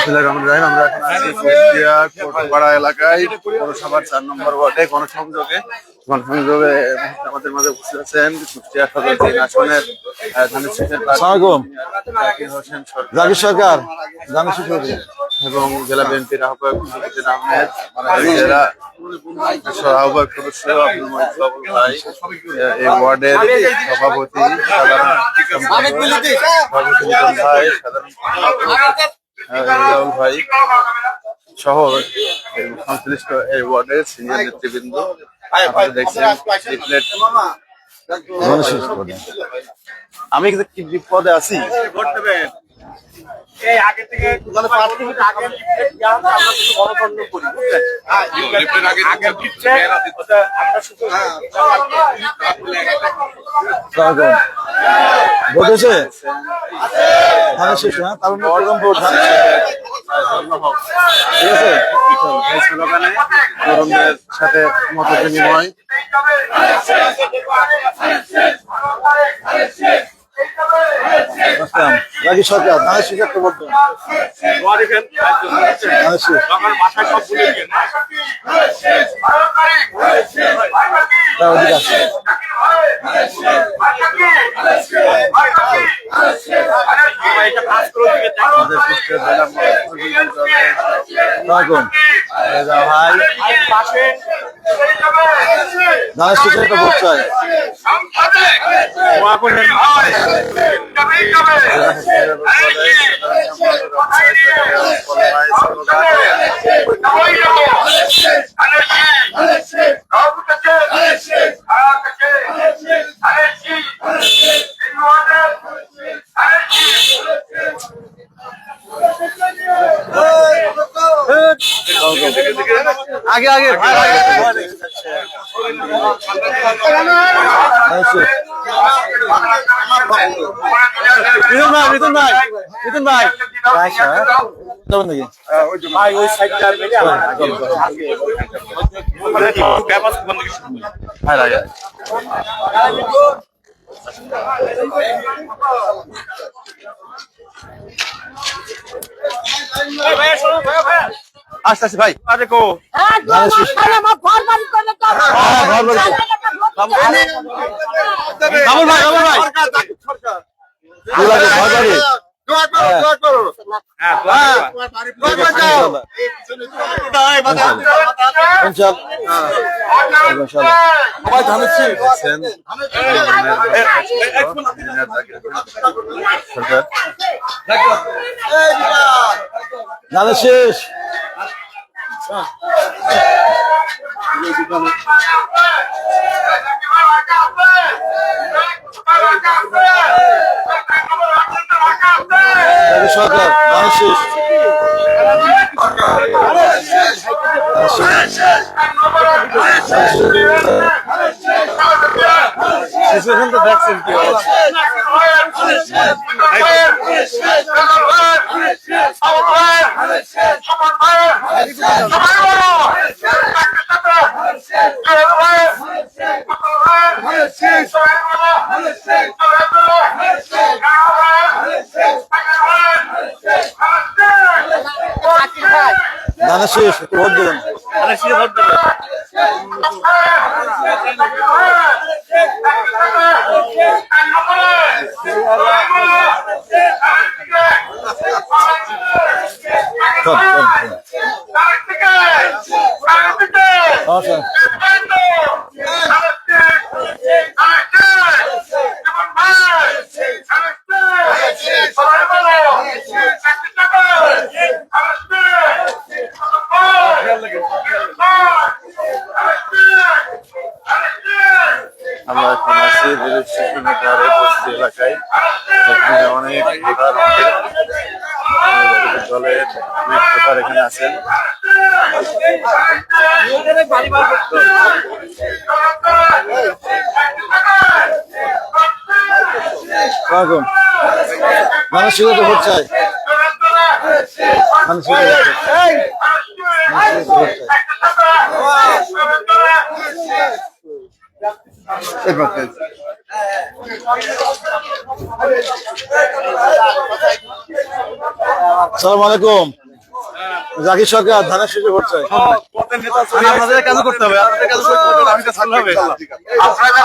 বিসমিল্লাহির রহমানির রহিম। আমরা এখন আছি কুষ্টিয়া কোটপাড়া এলাকায় পৌরসভার 4 নম্বর ওয়ার্ডে গণসংযোগে আমাদের মাঝে উপস্থিত আছেন কুষ্টিয়া সদর 3 আসনের ধানের শীষের জাকির হোসেন জাকির সরকার এবং জেলা বিএনপির আহ্বায়ক মুজিবুদ্দিন আহমেদ, জেলা আহ্বায়ক সদস্য আব্দুল মহিদ বাবুল ভাই, এই ওয়ার্ডের সভাপতি সাধারণ ভাই, সাধারণ ভাই সহ সংশ্লিষ্ট এই ওয়ার্ডের সিনিয়র নেতৃবৃন্দ দেখছেন। আমি কি বিপদে আছি? তরুণদের সাথে মত বিনিময়। জাকির সরকার ধানের শীষ একটা বলতো ভাই ধানের শীষ একটা ভোট চাই। আগে আগে মিথুন ভাই ভাই ওই সাইডটা আস্তে আস্তে ভাই। আরে কো ধানের শীষ সরকার ধানের শীষ সিচুয়েশন তো দেখছেন কি ধানের শীষ ভোট দেবেন। আমরা এখন আছি রেল স্টেশনের ধারে বস্তি এলাকায়, এখানে অনেক দলের অনেক ভোটার এখানে আছেন। ধানের শীষ একটা ভোট চাই। আসসালামু আলাইকুম। জাকির সরকার ধানের শীষে ভোট চাই। মানে আপনাদের কাজ করতে হবে, আপনাদের কাজ করতে হবে, আমি কাজ করতে হবে।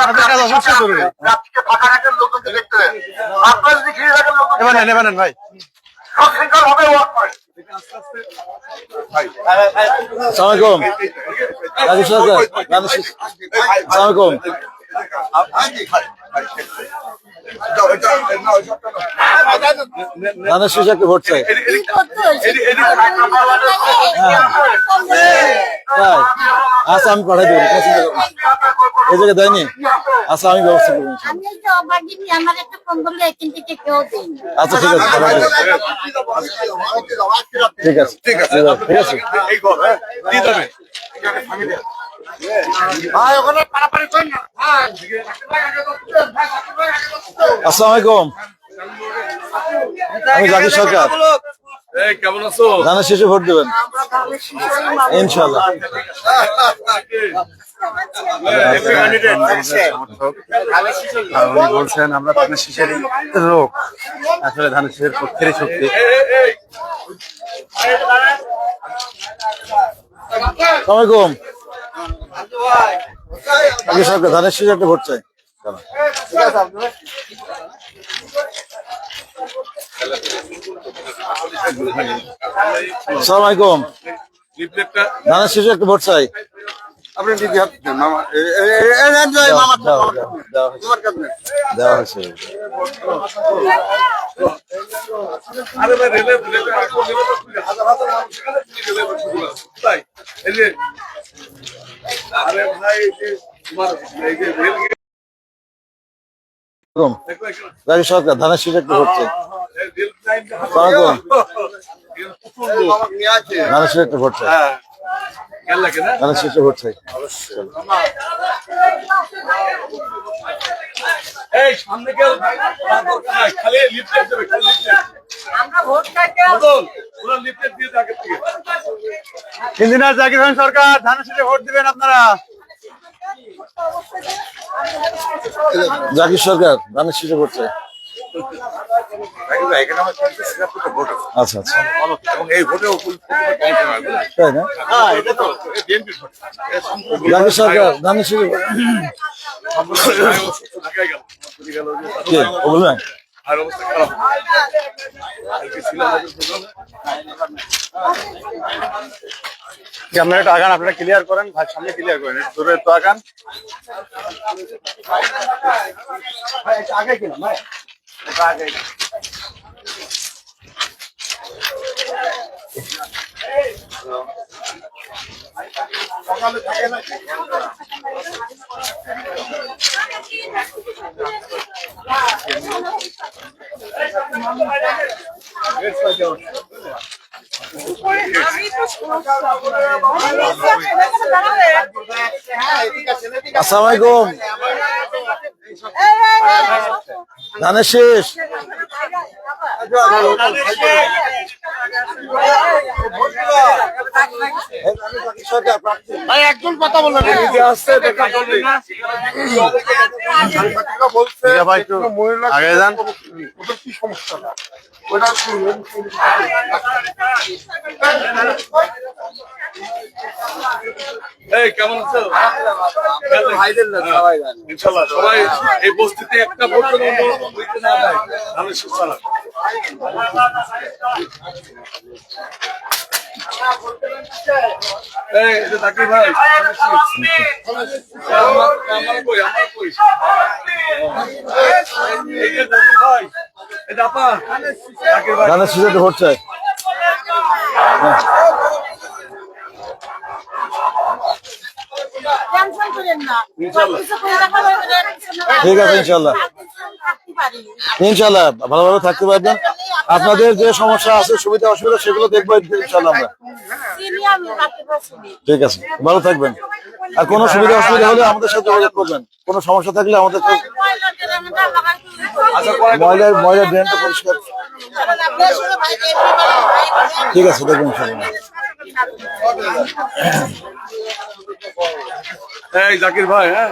আপনাদের কাজ অবশ্যই করবে। এবার নেন ভাই। আসসালামু আলাইকুম জাকির সরকার ধানের শীষ। আসসালামু আলাইকুম। ধানের শীষে একটা ভোট চাই। তাই? আচ্ছা আমি পাঠাই দেবো, কোনো চিন্তা করবেন না। এই জায়গায় দেয়নি? আচ্ছা আমি ব্যবস্থা করবো ইনশাআল্লাহ। আমি তো অবাগিনী, আমার একটা ফোন করলে এখান থেকে কেউ দেয়নি। আচ্ছা ঠিক আছে পাঠাই দেবো। ঠিক আছে ঠিক আছে ঠিক আছে। আসসালামু আলাইকুম, আমি জাকির সরকার। কেমন আছো? ধানের শীষে ভোট দেবেন ইনশাআল্লাহ। উনি বলছেন আমরা ধানের শীষের লোক, আসলে ধানের শীষের পক্ষেরই শক্তি। আসসালামু আলাইকুম জাকির সরকার ধানের শীষে একটা ভোট চাই। আসসালামু আলাইকুম, ধানের শীষে একটা ভোট চাই। আপনি দিদি হাত দেন, মামা। দেওয়া হয়েছে। আরে ভাই রেলে হাজার হাজার মানুষ এখানে তাই এই যে আরে ভাই এই যে তোমার এই যে রেল জাকির সরকার ধানের শীষে একটা ভোট চাই। রেল লাইন আসসালামু আলাইকুম, ধানের শীষে একটা ভোট চাই। কেন লাগে না ধানের শীষে ভোট চাই। এই সামনে গেল খালি লিফলেট দেবে খালি লিফলেট আমরা ভোট চাইতে বদল পুরো লিফলেট দিয়ে আগে থেকে ইঞ্জিনিয়ার জাকির হোসেন সরকার, ধানের শীষে ভোট দিবেন আপনারা। জাকির সরকার ধানের শীষে ভোট চাই। এখানে আমার 50-70 ভোট আছে আচ্ছা আচ্ছা এবং এই ভোটেও কাউন্টার হবে তাই না? হ্যাঁ এটা তো বিএনপি ভোট জাকির সরকার ধানের শীষে ঢাকায় গেল কে ও বলবেন? আর অবস্থা খারাপ কালকে ছিল আমাদের প্রোগ্রাম কি আপনারা একটু আগান, আপনারা ক্লিয়ার করেন ভাই, সামনে ক্লিয়ার করেন, একটু দূরে তো আগান। আসসালামু আলাইকুম, ধানের শীষ। ভাই একজন কথা বলবেন, আসছে দেখা করবে না ভাই একটু আগে যান। কি সমস্যা না এই কেমন আছো ইনশাআল্লাহ সবাই এই বস্তিতে একটা ভোট করে অন্য হইতে না দেয় আমি সুস্থলা এই এটা তাকির ভাই আমার কই এই যে তাকির ভাই এটা আপা তাকির ভাই ধানের শীষে একটা ভোট চাই। টেনশন করেন না, কিছু করে রাখা হবে না, ঠিক আছে ইনশাআল্লাহ থাকতে পারি। ইনশাআল্লাহ ভালোভাবে থাকতে পারবেন। আপনাদের যে সমস্যা আছে সুবিধা অসুবিধা সেগুলো দেখবো ইনশাআল্লাহ আমরা। চিনি আমি রাখতে পারছি না। ঠিক আছে ভালো থাকবেন। আর কোনো সুবিধা অসুবিধা হলে আমাদের সাথে যোগাযোগ করবেন, কোনো সমস্যা থাকলে আমাদের সাথে। ময়লা ড্রেন আমরা লাগাই দিই। ময়লার ড্রেনটা পরিষ্কার। আপনার সঙ্গে ভাই ভাই ঠিক আছে দেখবেন ইনশাআল্লাহ। এই জাকির ভাই হ্যাঁ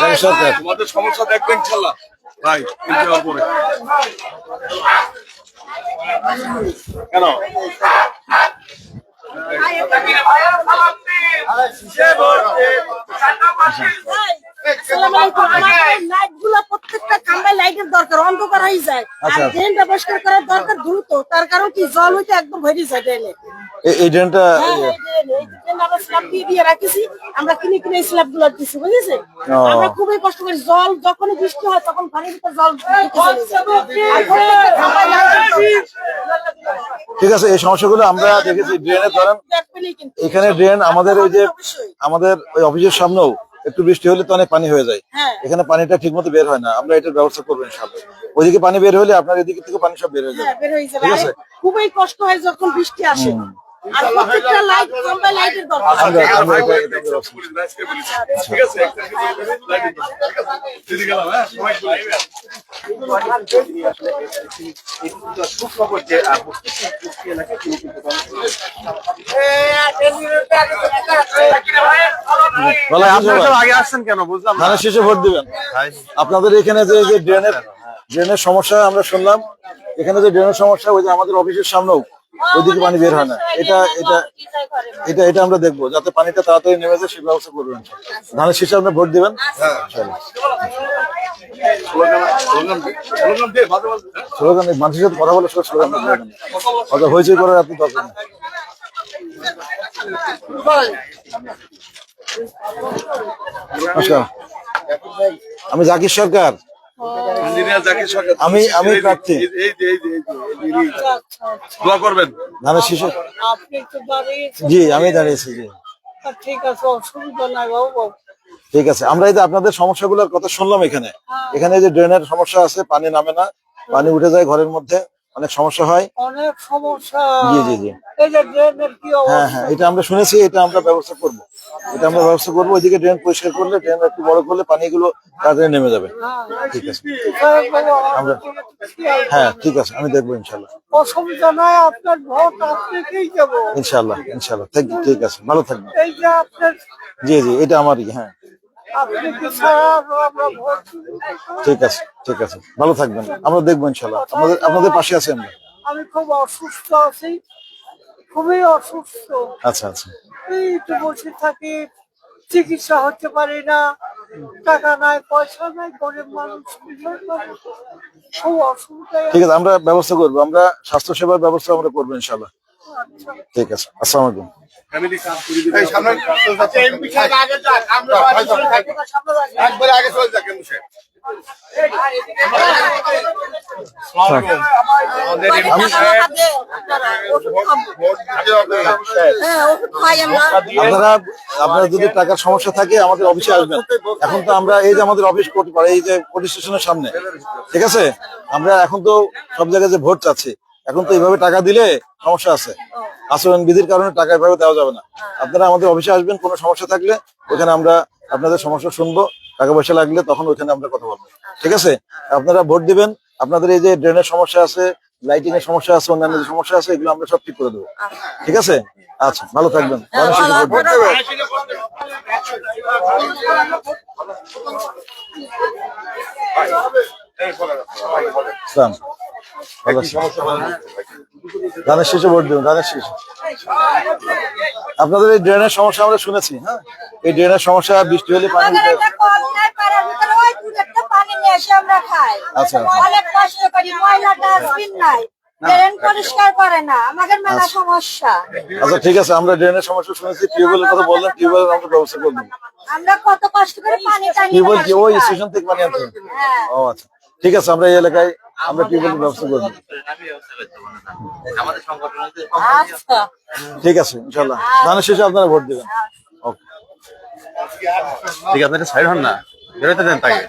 জাকির সরকার তোমাদের সমস্যা দেখবেন ইনশাআল্লাহ ভাই কিন্তু পরে কেন করাই যায়। আর আচ্ছা। ড্রেনটা পরিষ্কার করার দরকার দ্রুত, তার কারণ কি জল হইতে একদম ভরে যায় ড্রেনে। এই ড্রেনটা হ্যাঁ, এই ড্রেন আমরা স্ল্যাব দিয়ে রাখিছি, আমরা কিনে কিনে স্ল্যাব গুলো দিচ্ছি, বুঝেছেন? ও। আমরা খুবই কষ্ট করি, জল যখনই বৃষ্টি হয় তখন পানির ভিতরে জল ঢুকে চলে যায়। আর প্রত্যেকটা ধাপায় লাগে। ঠিক আছে, এই সমস্যাগুলো আমরা দেখেছি ড্রেনে ধরেন দেখ পেলেই কিন্তু। এখানে ড্রেন আমাদের ওই যে অবশ্যই। আমাদের ওই অফিসের সামনেও একটু বৃষ্টি হলে তো অনেক পানি হয়ে যায়, হ্যাঁ। এখানে পানিটা ঠিক মতো বের হয় না, আমরা এটার ব্যবস্থা করবো ইনশাআল্লাহ। ওইদিকে পানি বের হলে আপনার এদিকে থেকে পানি সব বের হয়ে যাবে। হ্যাঁ, বের হয়ে যাবে। ঠিক আর আছে। খুবই কষ্ট হয় যখন বৃষ্টি আসে। আর প্রত্যেকটা লাইট লম্বা লাইটের দরকার। আমরা ভাই এটা- বলি, আজকে বলি, ঠিক আছে একটা লাইট ঠিক আছে দিদি গেলাম হ্যাঁ সবাই বলি বলা আপনারা আপনারা সব আগে আসছেন কেন বুঝলাম না। ধানের শেষে ভোট দিবেন। আপনাদের এখানে যে যে ড্রেনের সমস্যা আমরা শুনলাম, এখানে যে ড্রেনের সমস্যা ওই যে আমাদের অফিসের সামনেও ওইদিকে পানি বের হয় না, এটা এটা এটা এটা আমরা দেখবো যাতে পানিটা তাড়াতাড়ি নেমে যায়, সেই ব্যবস্থা করবেন। ধানের শেষে আপনি ভোট দিবেন। স্লোগান দিয়ে মাঝে মাঝে স্লোগান মানুষের সাথে কথা বলে সব স্লোগান দিবেন। অত হইচই করার আপনি দরকার নেই। নমস্কার, আমি জাকির সরকার। ইঞ্জিনিয়ার জাকির সরকার আমি প্রার্থী। এই যে দোয়া করবেন ধানের শেষে আপনি তো দাঁড়িয়েছেন। জি আমি দাঁড়িয়েছি। জি ঠিক আছে, অসুবিধা নাই বাবু। ঠিক আছে, আমরা এই যে আপনাদের সমস্যাগুলোর কথা শুনলাম, এখানে এখানে এই যে ড্রেনের সমস্যা আছে, পানি নামে না, পানি উঠে যায় ঘরের মধ্যে, অনেক সমস্যা হয়। অনেক সমস্যা। জি জি জি এই যে ড্রেনের কি হ্যাঁ অবস্থা। হ্যাঁ, এটা আমরা শুনেছি, এটা আমরা ব্যবস্থা করব। এটা আমরা ব্যবস্থা করবো, ওইদিকে ড্রেন পরিষ্কার করলে, ড্রেন একটু বড় করলে পানিগুলো তাড়াতাড়ি নেমে যাবে। ঠিক আছে, আমরা হ্যাঁ ঠিক আছে, আমি দেখবো ইনশাল্লাহ। অসুবিধা নাই, আপনার ভোট আপনাকেই দেবো। ইনশাল্লাহ ইনশাল্লাহ, ঠিক আছে, ভালো থাকবেন। এই যে আপনার, জি জি, এটা আমারই। হ্যাঁ আপনি কি ছাড়া আমরা ভোট দিব? ঠিক আছে, ভালো থাকবেন, আমরা দেখবো ইনশাল্লাহ, আপনাদের পাশে আছি আমরা। আমি খুব অসুস্থ আছি, খুবই অসুস্থ। আচ্ছা আচ্ছা, এই তো বসে থাকি, চিকিৎসা হতে পারি না, টাকা নাই, পয়সা নাই, গরিব মানুষ, খুব অসুবিধায় ঠিক আছে, আমরা ব্যবস্থা করবো, আমরা স্বাস্থ্য সেবার ব্যবস্থা আমরা করবো ইনশাল্লাহ। ঠিক আছে, আসসালামু আলাইকুম। ফ্যামিলি কাজ করে দিবেন এই সামনে আগে যাক, আমরা একবারে আগে চলে যাক এমসে। আমাদের এমপি সাহেব আপনারা যদি টাকার সমস্যা থাকে আমাদের অফিসে আসবেন। এখন তো আমরা এই যে আমাদের অফিস এই যে পুলিশ স্টেশনের সামনে, ঠিক আছে, আমরা এখন তো সব জায়গায় যে ভোট চাচ্ছি, এখন তো এইভাবে টাকা দিলে সমস্যা আছে, আচরণ বিধির কারণে টাকা এভাবে দেওয়া যাবে না। আপনারা আমাদের অফিসে আসবেন, কোনো সমস্যা থাকলে ওখানে আমরা আপনাদের সমস্যা শুনবো, টাকা পয়সা লাগলে তখন ওখানে আমরা কথা বলবো। ঠিক আছে, আপনারা ভোট দিবেন। আপনাদের এই যে ড্রেনের সমস্যা আছে, লাইটিং এর সমস্যা আছে, অন্যান্য যে সমস্যা আছে, এগুলো আমরা সব ঠিক করে দেবো। ঠিক আছে, আচ্ছা, ভালো থাকবেন। ধানের শীষে ভোট দেবেন। ইসলাম, ভালো আছেন? ধানের শীষে ভোট দেবেন, ধানের শীষে। আপনাদের এই ড্রেনের সমস্যা আমরা শুনেছি। হ্যাঁ, এই ড্রেনের সমস্যা, বৃষ্টি হলে পানি উঠে। পানি নিয়ে এসে আমরা খাই। আচ্ছা। অনেক কষ্ট করি, ময়লা ডাস্টবিন নাই, ড্রেন পরিষ্কার করে না, আমাদের মেলা সমস্যা। আচ্ছা ঠিক আছে, আমরা ড্রেনের সমস্যা শুনেছি, টিউবওয়েলের কথা বললেন, টিউবওয়েলের আমরা ব্যবস্থা করবো। আমরা কত কষ্ট করে পানি টানি টিউবওয়েল কি ওই স্টেশন থেকে পানি আনতে হবে? হ্যাঁ। ও আচ্ছা, ঠিক আছে, আমরা এই এলাকায় আমরা টিউবওয়েলের ব্যবস্থা করবো। আচ্ছা। ঠিক আছে, ইনশাল্লাহ ধানের শেষে আপনারা ভোট দেবেন। ওকে, ঠিক আছে, আপনারা সাইড হন না, বেরোতে দেন তাকে।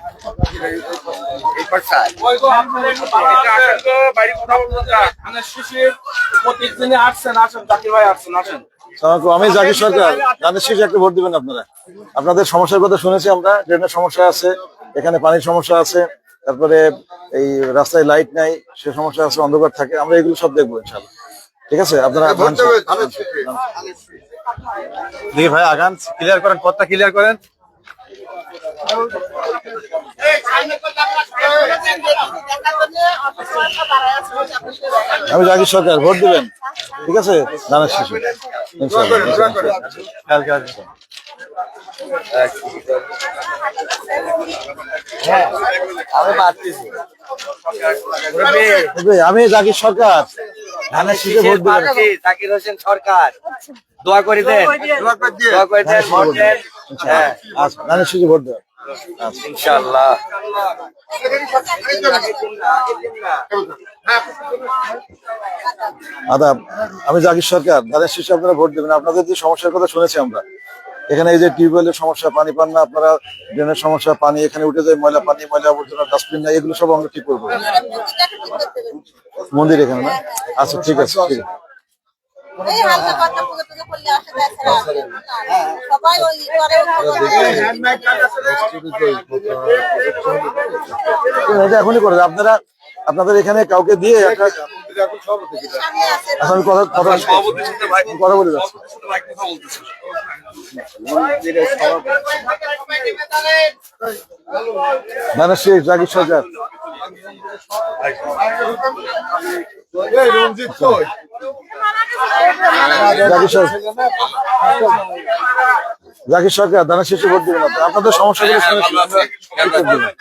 সালামালাইকুম, আমি জাকির সরকার। ধানের শেষে একটা ভোট দিবেন আপনারা। আপনাদের সমস্যার কথা শুনেছি আমরা, ড্রেনের সমস্যা আছে, এখানে পানির সমস্যা আছে, তারপরে এই রাস্তায় লাইট নাই, সে সমস্যা আছে, অন্ধকার থাকে, আমরা এগুলো সব দেখবো ইনশাল্লাহ। ঠিক আছে, আপনারা দেখি ভাই আগান, ক্লিয়ার করেন, পথটা ক্লিয়ার করেন। আমি জাকির সরকার, ভোট দিবেন, ঠিক আছে? ধানের শীষে ইনশাআল্লাহ, ইনশাআল্লাহ। আমি জাকির সরকার, ধানের শীষে ভোট দিবেন। জাকির হোসেন সরকার, দোয়া করে দেন, দোয়া করে দেন, ভোট দেন। হ্যাঁ, আচ্ছা, ধানের শীষে ভোট দেবেন ইনশাআল্লাহ। আদাব, আমি জাকির সরকার, ধানের শীষে আপনারা ভোট দেবেন। আপনাদের যে সমস্যার কথা শুনেছি আমরা, এখানে এই যে টিউবওয়েলের সমস্যা, পানি পান না আপনারা, ড্রেনের সমস্যা, পানি এখানে উঠে যায়, ময়লা পানি, ময়লা আবর্জনা, ডাস্টবিন নাই, এগুলো সব আমরা ঠিক করবো। মন্দির এখানে না? আচ্ছা, ঠিক আছে, ঠিক আছে। এই হালকা কথা বলে তোকে বললে আসে তাছাড়া সবাই ওই করে এটা এখনই করে দেন। আপনারা আপনাদের এখানে কাউকে দিয়ে একটা, সামনে আছে আচ্ছা, আমি কথা কথা সভাপতির সাথে ভাই কথা বলে যাচ্ছি। ভাই কথা বলতেছে। ধানের শীষ, জাকির সরকার। রঞ্জিত কই? জাকির সরকার, জাকির সরকার, ধানের শীষে ভোট দিবেন। আপনাদের সমস্যাগুলো শুনেছি, আমরা ঠিক করে দেব।